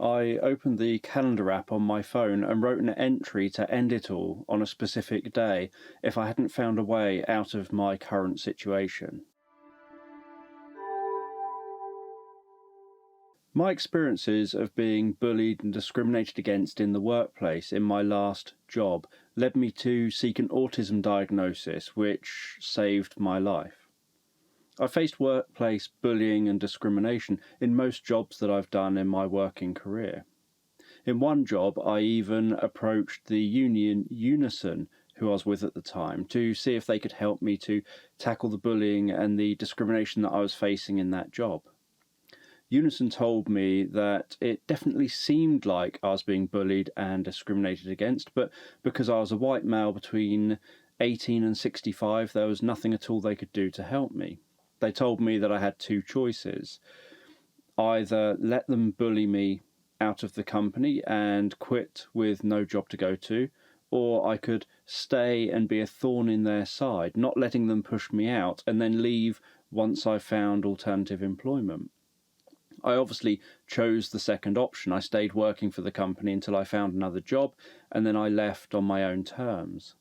I opened the calendar app on my phone and wrote an entry to end it all on a specific day if I hadn't found a way out of my current situation. My experiences of being bullied and discriminated against in the workplace in my last job led me to seek an autism diagnosis, which saved my life. I faced workplace bullying and discrimination in most jobs that I've done in my working career. In one job, I even approached the union Unison, who I was with at the time, to see if they could help me to tackle the bullying and the discrimination that I was facing in that job. Unison told me that it definitely seemed like I was being bullied and discriminated against, but because I was a white male between 18 and 65, there was nothing at all they could do to help me. They told me that I had two choices: either let them bully me out of the company and quit with no job to go to, or I could stay and be a thorn in their side, not letting them push me out, and then leave once I found alternative employment. I obviously chose the second option. I stayed working for the company until I found another job, and then I left on my own terms.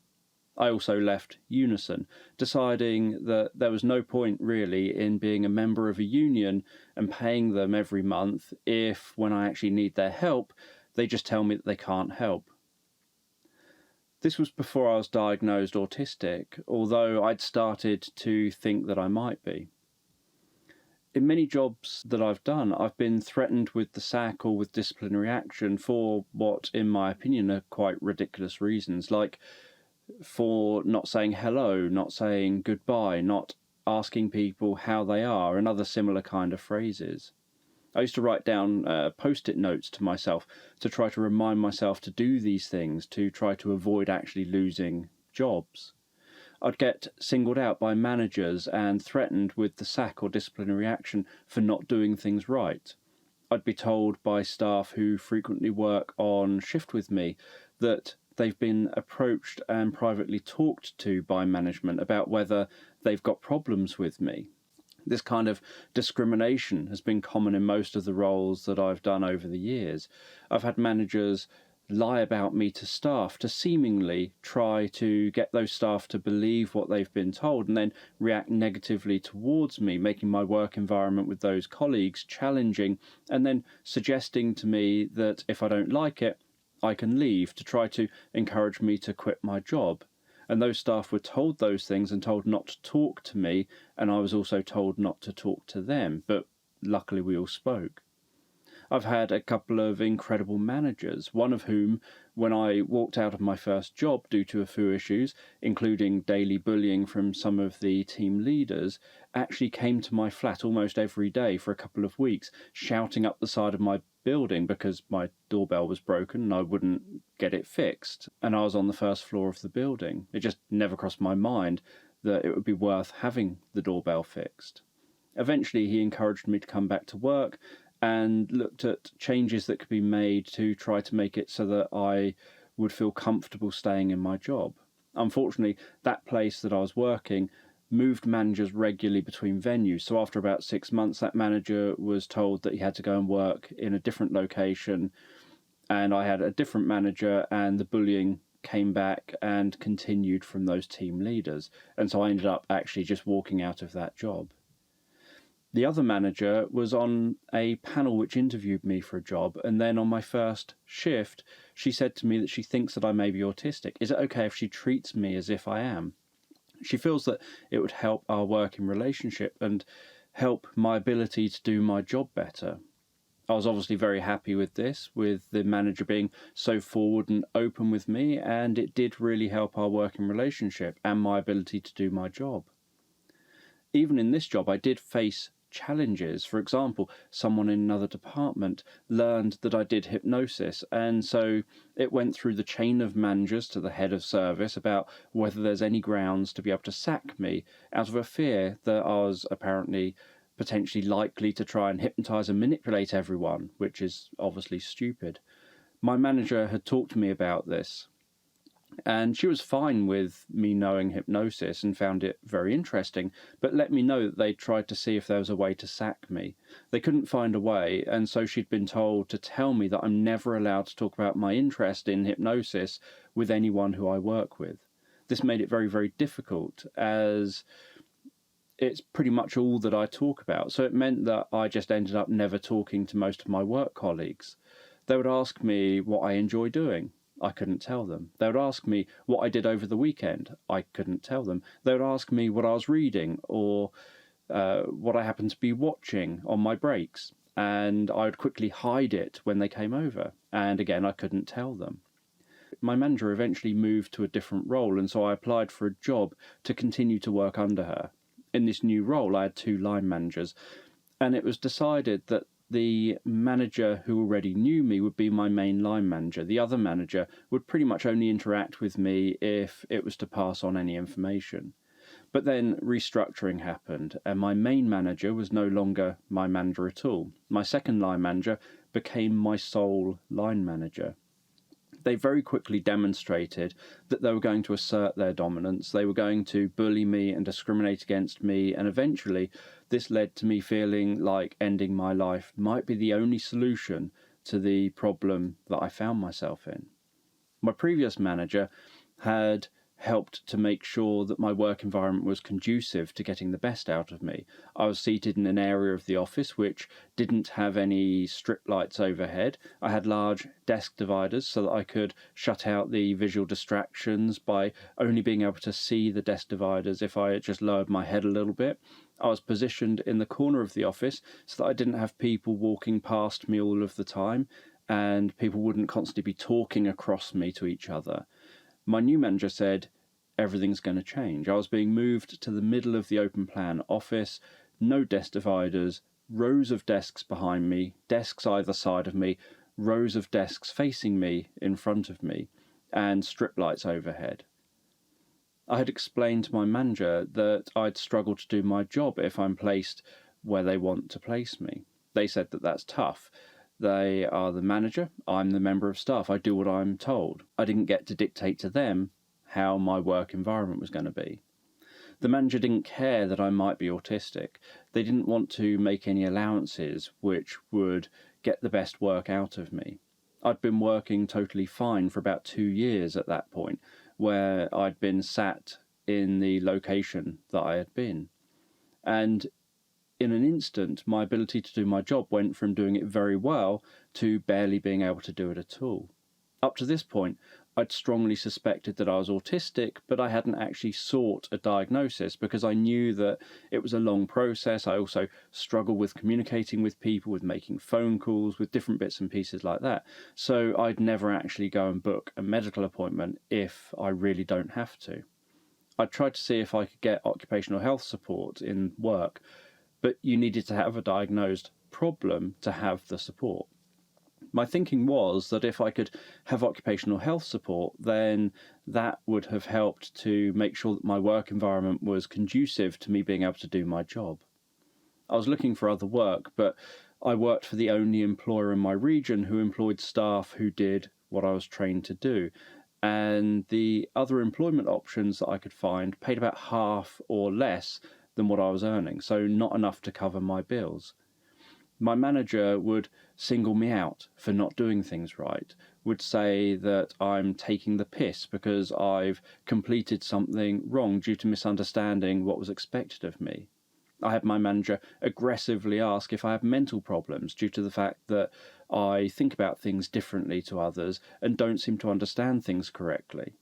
I also left Unison, deciding that there was no point really in being a member of a union and paying them every month if, when I actually need their help, they just tell me that they can't help. This was before I was diagnosed autistic, although I'd started to think that I might be. In many jobs that I've done, I've been threatened with the sack or with disciplinary action for what, in my opinion, are quite ridiculous reasons, like for not saying hello, not saying goodbye, not asking people how they are, and other similar kind of phrases. I used to write down post-it notes to myself to try to remind myself to do these things, to try to avoid actually losing jobs. I'd get singled out by managers and threatened with the sack or disciplinary action for not doing things right. I'd be told by staff who frequently work on shift with me that they've been approached and privately talked to by management about whether they've got problems with me. This kind of discrimination has been common in most of the roles that I've done over the years. I've had managers lie about me to staff to seemingly try to get those staff to believe what they've been told and then react negatively towards me, making my work environment with those colleagues challenging, and then suggesting to me that if I don't like it, I can leave, to try to encourage me to quit my job. And those staff were told those things and told not to talk to me, and I was also told not to talk to them, but luckily we all spoke. I've had a couple of incredible managers, one of whom, when I walked out of my first job due to a few issues, including daily bullying from some of the team leaders, actually came to my flat almost every day for a couple of weeks, shouting up the side of my building because my doorbell was broken and I wouldn't get it fixed, and I was on the first floor of the building. It just never crossed my mind that it would be worth having the doorbell fixed. Eventually he encouraged me to come back to work and looked at changes that could be made to try to make it so that I would feel comfortable staying in my job. Unfortunately, that place that I was working moved managers regularly between venues, so after about 6 months that manager was told that he had to go and work in a different location, and I had a different manager, and the bullying came back and continued from those team leaders, and so I ended up actually just walking out of that job. The other manager was on a panel which interviewed me for a job, and then on my first shift, she said to me that she thinks that I may be autistic. Is it okay if she treats me as if I am? She feels that it would help our working relationship and help my ability to do my job better. I was obviously very happy with this, with the manager being so forward and open with me, and it did really help our working relationship and my ability to do my job. Even in this job, I did face challenges. For example, someone in another department learned that I did hypnosis, and so it went through the chain of managers to the head of service about whether there's any grounds to be able to sack me out of a fear that I was apparently potentially likely to try and hypnotise and manipulate everyone, which is obviously stupid. My manager had talked to me about this, And she was fine with me knowing hypnosis and found it very interesting, but let me know that they tried to see if there was a way to sack me. They couldn't find a way, and so she'd been told to tell me that I'm never allowed to talk about my interest in hypnosis with anyone who I work with. This made it very, very difficult, as it's pretty much all that I talk about. So it meant that I just ended up never talking to most of my work colleagues. They would ask me what I enjoy doing. I couldn't tell them. They would ask me what I did over the weekend. I couldn't tell them. They would ask me what I was reading or what I happened to be watching on my breaks. And I would quickly hide it when they came over. And again, I couldn't tell them. My manager eventually moved to a different role, and so I applied for a job to continue to work under her. In this new role, I had 2 line managers, and it was decided that the manager who already knew me would be my main line manager. The other manager would pretty much only interact with me if it was to pass on any information. But then restructuring happened, and my main manager was no longer my manager at all. My second line manager became my sole line manager. They very quickly demonstrated that they were going to assert their dominance. They were going to bully me and discriminate against me, and eventually this led to me feeling like ending my life might be the only solution to the problem that I found myself in. My previous manager had helped to make sure that my work environment was conducive to getting the best out of me. I was seated in an area of the office which didn't have any strip lights overhead. I had large desk dividers so that I could shut out the visual distractions by only being able to see the desk dividers if I just lowered my head a little bit. I was positioned in the corner of the office so that I didn't have people walking past me all of the time, and people wouldn't constantly be talking across me to each other. My new manager said everything's going to change. I was being moved to the middle of the open plan office, no desk dividers, rows of desks behind me, desks either side of me, rows of desks facing me in front of me, and strip lights overhead. I had explained to my manager that I'd struggle to do my job if I'm placed where they want to place me. They said that that's tough. They are the manager, I'm the member of staff. I do what I'm told. I didn't get to dictate to them how my work environment was going to be. The manager didn't care that I might be autistic. They didn't want to make any allowances which would get the best work out of me. I'd been working totally fine for about 2 years at that point, where I'd been sat in the location that I had been. And in an instant, my ability to do my job went from doing it very well to barely being able to do it at all. Up to this point, I'd strongly suspected that I was autistic, but I hadn't actually sought a diagnosis because I knew that it was a long process. I also struggle with communicating with people, with making phone calls, with different bits and pieces like that. So I'd never actually go and book a medical appointment if I really don't have to. I tried to see if I could get occupational health support in work, but you needed to have a diagnosed problem to have the support. My thinking was that if I could have occupational health support, then that would have helped to make sure that my work environment was conducive to me being able to do my job. I was looking for other work, but I worked for the only employer in my region who employed staff who did what I was trained to do. And the other employment options that I could find paid about half or less than what I was earning, so not enough to cover my bills. My manager would single me out for not doing things right, would say that I'm taking the piss because I've completed something wrong due to misunderstanding what was expected of me. I had my manager aggressively ask if I have mental problems due to the fact that I think about things differently to others and don't seem to understand things correctly.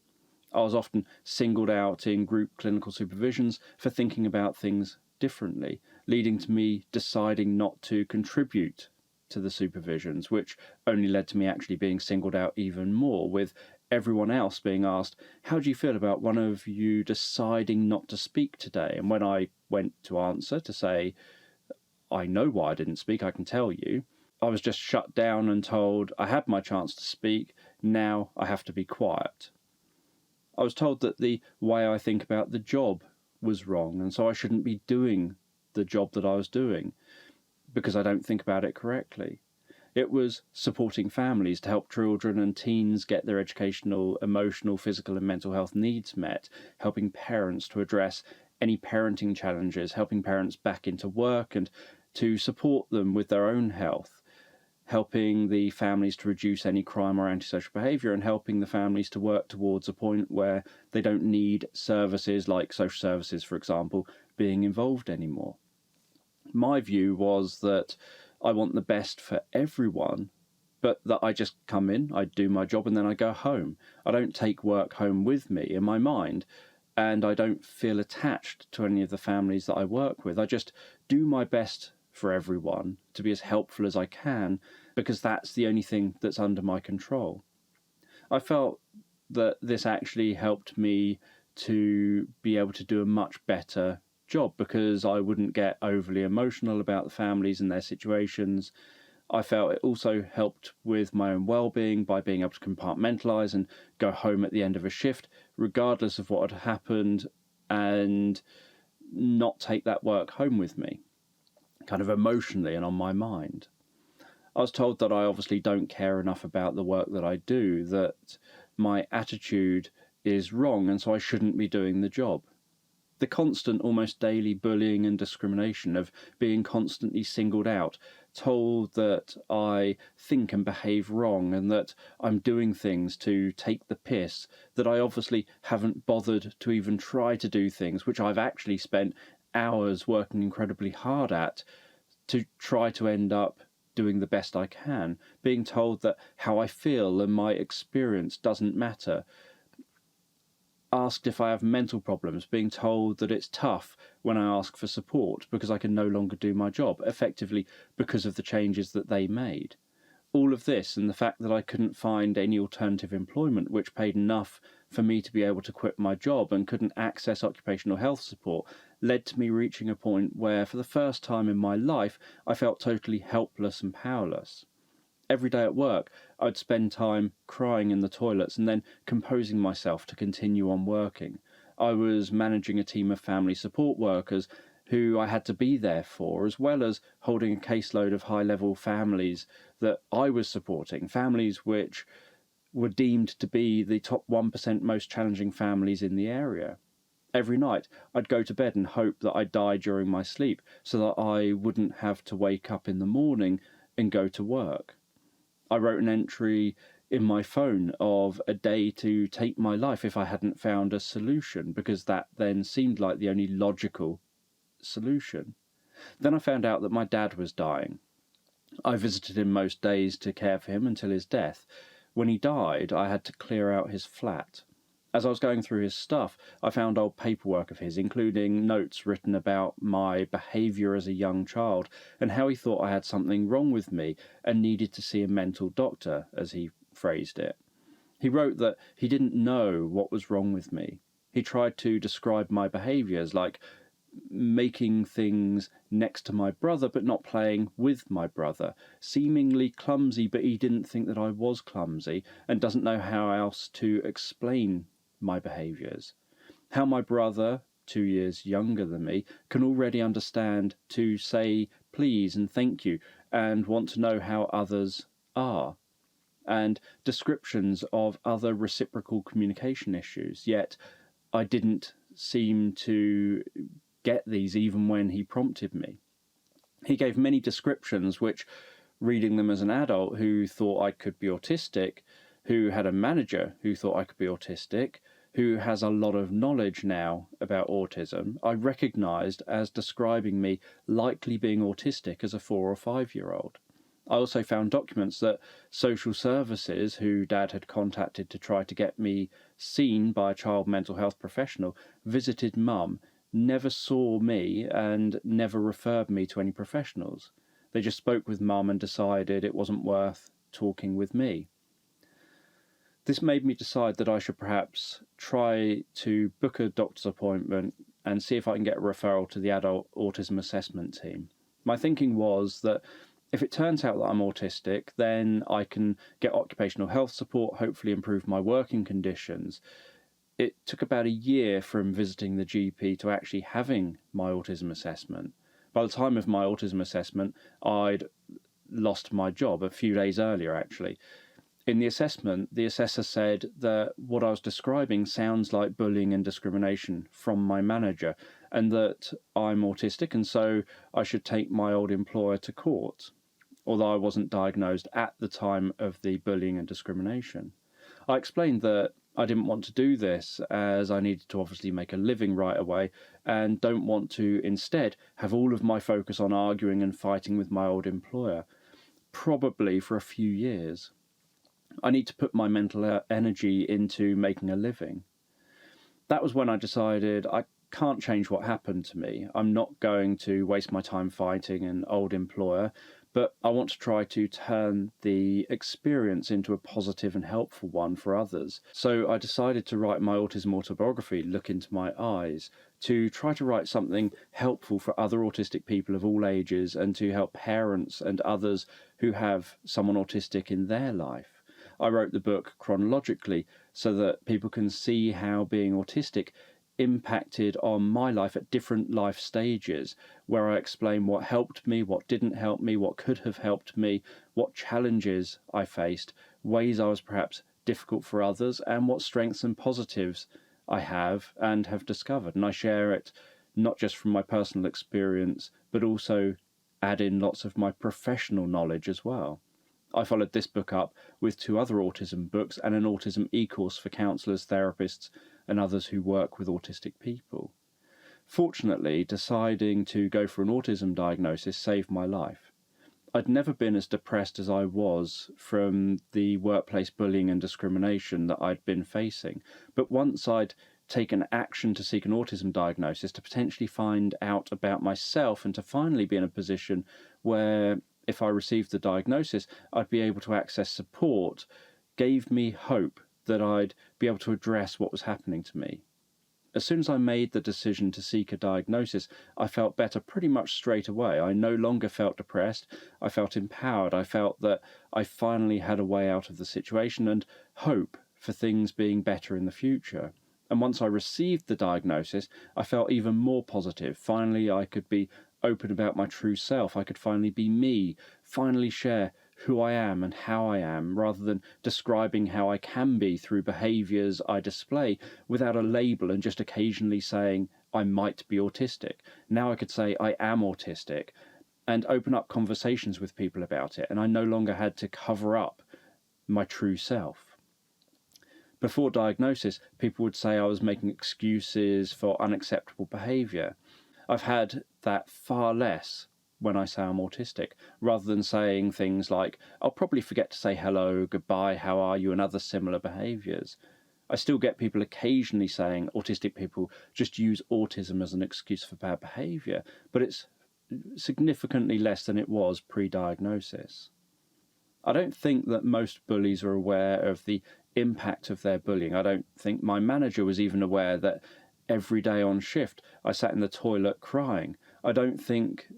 I was often singled out in group clinical supervisions for thinking about things differently, leading to me deciding not to contribute to the supervisions, which only led to me actually being singled out even more, with everyone else being asked, how do you feel about one of you deciding not to speak today? And when I went to answer to say, I know why I didn't speak, I can tell you, I was just shut down and told I had my chance to speak, now I have to be quiet. I was told that the way I think about the job was wrong, and so I shouldn't be doing the job that I was doing because I don't think about it correctly. It was supporting families to help children and teens get their educational, emotional, physical and mental health needs met, helping parents to address any parenting challenges, helping parents back into work and to support them with their own health, helping the families to reduce any crime or antisocial behaviour, and helping the families to work towards a point where they don't need services like social services, for example, being involved anymore. My view was that I want the best for everyone, but that I just come in, I do my job, and then I go home. I don't take work home with me in my mind, and I don't feel attached to any of the families that I work with. I just do my best for everyone to be as helpful as I can, because that's the only thing that's under my control. I felt that this actually helped me to be able to do a much better job, because I wouldn't get overly emotional about the families and their situations. I felt it also helped with my own well-being by being able to compartmentalise and go home at the end of a shift, regardless of what had happened, and not take that work home with me, kind of emotionally and on my mind. I was told that I obviously don't care enough about the work that I do, that my attitude is wrong, and so I shouldn't be doing the job. The constant, almost daily bullying and discrimination of being constantly singled out, told that I think and behave wrong and that I'm doing things to take the piss, that I obviously haven't bothered to even try to do things which I've actually spent hours working incredibly hard at to try to end up doing the best I can, being told that how I feel and my experience doesn't matter, asked if I have mental problems, being told that it's tough when I ask for support because I can no longer do my job, effectively because of the changes that they made. All of this, and the fact that I couldn't find any alternative employment which paid enough for me to be able to quit my job and couldn't access occupational health support, led to me reaching a point where, for the first time in my life, I felt totally helpless and powerless. Every day at work, I'd spend time crying in the toilets and then composing myself to continue on working. I was managing a team of family support workers who I had to be there for, as well as holding a caseload of high-level families that I was supporting, families which were deemed to be the top 1% most challenging families in the area. Every night, I'd go to bed and hope that I'd die during my sleep so that I wouldn't have to wake up in the morning and go to work. I wrote an entry in my phone of a day to take my life if I hadn't found a solution, because that then seemed like the only logical solution. Then I found out that my dad was dying. I visited him most days to care for him until his death. When he died, I had to clear out his flat. As I was going through his stuff, I found old paperwork of his, including notes written about my behaviour as a young child and how he thought I had something wrong with me and needed to see a mental doctor, as he phrased it. He wrote that he didn't know what was wrong with me. He tried to describe my behaviours, like making things next to my brother but not playing with my brother, seemingly clumsy, but he didn't think that I was clumsy and doesn't know how else to explain my behaviours. How my brother, 2 years younger than me, can already understand to say please and thank you and want to know how others are, and descriptions of other reciprocal communication issues, yet I didn't seem to get these even when he prompted me. He gave many descriptions which, reading them as an adult who thought I could be autistic, who had a manager who thought I could be autistic, who has a lot of knowledge now about autism, I recognised as describing me likely being autistic as a 4 or 5-year-old. I also found documents that social services, who Dad had contacted to try to get me seen by a child mental health professional, visited Mum, never saw me and never referred me to any professionals. They just spoke with Mum and decided it wasn't worth talking with me. This made me decide that I should perhaps try to book a doctor's appointment and see if I can get a referral to the adult autism assessment team. My thinking was that if it turns out that I'm autistic, then I can get occupational health support, hopefully improve my working conditions. It took about a year from visiting the GP to actually having my autism assessment. By the time of my autism assessment, I'd lost my job a few days earlier, actually. In the assessment, the assessor said that what I was describing sounds like bullying and discrimination from my manager, and that I'm autistic and so I should take my old employer to court, although I wasn't diagnosed at the time of the bullying and discrimination. I explained that I didn't want to do this as I needed to obviously make a living right away and don't want to instead have all of my focus on arguing and fighting with my old employer, probably for a few years. I need to put my mental energy into making a living. That was when I decided I can't change what happened to me. I'm not going to waste my time fighting an old employer, but I want to try to turn the experience into a positive and helpful one for others. So I decided to write my autism autobiography, Look Into My Eyes, to try to write something helpful for other autistic people of all ages and to help parents and others who have someone autistic in their life. I wrote the book chronologically so that people can see how being autistic impacted on my life at different life stages, where I explain what helped me, what didn't help me, what could have helped me, what challenges I faced, ways I was perhaps difficult for others, and what strengths and positives I have and have discovered. And I share it not just from my personal experience, but also add in lots of my professional knowledge as well. I followed this book up with 2 other autism books and an autism e-course for counsellors, therapists and others who work with autistic people. Fortunately, deciding to go for an autism diagnosis saved my life. I'd never been as depressed as I was from the workplace bullying and discrimination that I'd been facing, but once I'd taken action to seek an autism diagnosis, to potentially find out about myself and to finally be in a position where if I received the diagnosis, I'd be able to access support, gave me hope that I'd be able to address what was happening to me. As soon as I made the decision to seek a diagnosis, I felt better pretty much straight away. I no longer felt depressed. I felt empowered. I felt that I finally had a way out of the situation and hope for things being better in the future. And once I received the diagnosis, I felt even more positive. Finally, I could be open about my true self. I could finally be me, finally share who I am and how I am, rather than describing how I can be through behaviours I display without a label and just occasionally saying I might be autistic. Now I could say I am autistic and open up conversations with people about it, and I no longer had to cover up my true self. Before diagnosis, people would say I was making excuses for unacceptable behaviour. I've had that far less when I say I'm autistic, rather than saying things like, I'll probably forget to say hello, goodbye, how are you, and other similar behaviours. I still get people occasionally saying autistic people just use autism as an excuse for bad behaviour, but it's significantly less than it was pre-diagnosis. I don't think that most bullies are aware of the impact of their bullying. I don't think my manager was even aware that every day on shift I sat in the toilet crying. I don't think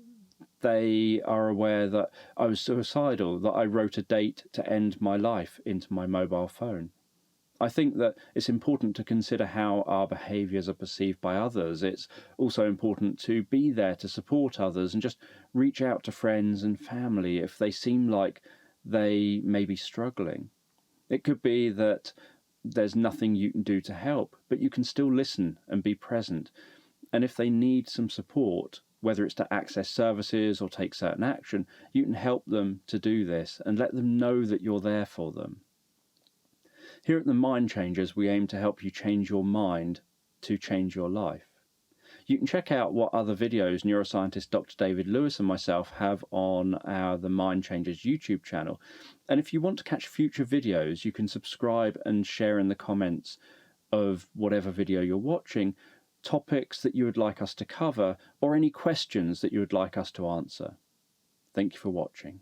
they are aware that I was suicidal, that I wrote a date to end my life into my mobile phone. I think that it's important to consider how our behaviours are perceived by others. It's also important to be there to support others and just reach out to friends and family if they seem like they may be struggling. It could be that there's nothing you can do to help, but you can still listen and be present. And if they need some support, whether it's to access services or take certain action, you can help them to do this and let them know that you're there for them. Here at the Mind Changers, we aim to help you change your mind to change your life. You can check out what other videos neuroscientist Dr. David Lewis and myself have on our The Mind Changers YouTube channel. And if you want to catch future videos, you can subscribe and share in the comments of whatever video you're watching topics that you would like us to cover or any questions that you would like us to answer. Thank you for watching.